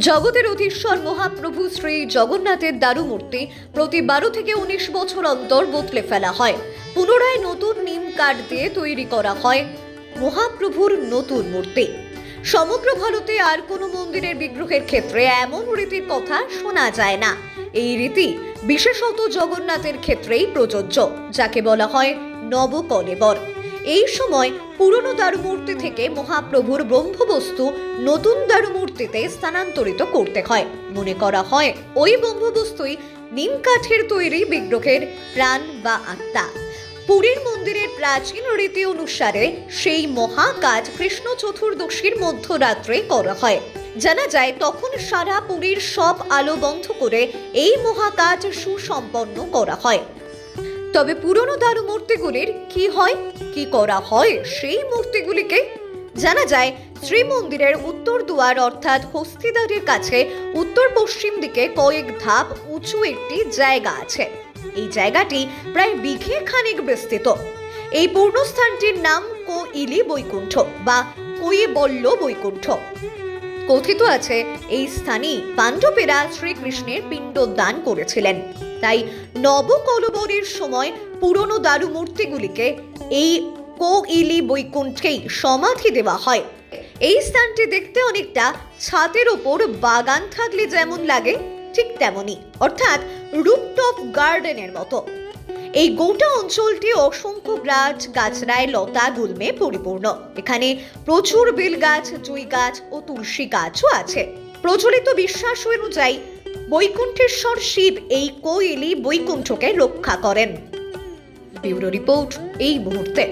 জগতের অধীশ্বর মহাপ্রভু শ্রী জগন্নাথের দারুমূর্তি প্রতি 12 থেকে 19 বছর অন্তর বদলে ফেলা হয়। পুনরায় নতুন নিম কাঠ দিয়ে তৈরি করা হয় মহাপ্রভুর নতুন মূর্তি। সমগ্র ভারতে আর কোনো মন্দিরের বিগ্রহের ক্ষেত্রে এমন রীতির কথা শোনা যায় না। এই রীতি বিশেষত জগন্নাথের ক্ষেত্রেই প্রযোজ্য, যাকে বলা হয় নবকলেবর। এই সময় পুরনো দারুমূর্তি থেকে মহাপ্রভুর ব্রহ্মবস্তু নতুন দারুমূর্তিতে স্থানান্তরিত করতে হয়। মনে করা হয় ওই ব্রহ্মবস্তুই নিম কাঠের তৈরি বিগ্রহের প্রাণ বা আত্মা। পুরীর মন্দিরের প্রাচীন রীতি অনুসারে সেই মহাকাজ কৃষ্ণ চতুর্দশীর মধ্যরাত্রে করা হয়। জানা যায় তখন সারা পুরীর সব আলো বন্ধ করে এই মহাকাজ সুসম্পন্ন করা হয়। তবে পুরনো দারুমূর্তিগুলির কি করা হয় সেই মূর্তিগুলিকে? জানা যায় শ্রীমন্দিরের উত্তর দুয়ার অর্থাৎ হস্তিদ্বারের কাছে উত্তর পশ্চিম দিকে কয়েক ধাপ উঁচু একটি জায়গা আছে। এই জায়গাটি প্রায় বিঘে খানিক বিস্তৃত। এই পূর্ণস্থানটির নাম কৈলি বৈকুণ্ঠ বা কৈবল্য বৈকুণ্ঠ। কথিত আছে এই স্থানেই পাণ্ডবেরা শ্রীকৃষ্ণের পিণ্ডদান করেছিলেন। তাই নবকলেবরের সময় পুরনো দারুমূর্তিগুলিকে এই কৈলি বৈকুণ্ঠেই সমাধি দেওয়া হয়। এই স্থানটি দেখতে অনেকটা ছাদের ওপর বাগান থাকলে যেমন লাগে ঠিক তেমনই, অর্থাৎ রুফটপ গার্ডেনের মতো। এই গোটা অঞ্চলটি অসংখ্য গাছ গাছড়ায় লতা গুল্মে পরিপূর্ণ। এখানে প্রচুর বেল গাছ, জুই গাছ ও তুলসী গাছও আছে। প্রচলিত বিশ্বাস অনুযায়ী বৈকুণ্ঠেশ্বর শিব এই কৈলি বৈকুণ্ঠকে রক্ষা করেন। ব্যুরো রিপোর্ট এই মুহূর্তে।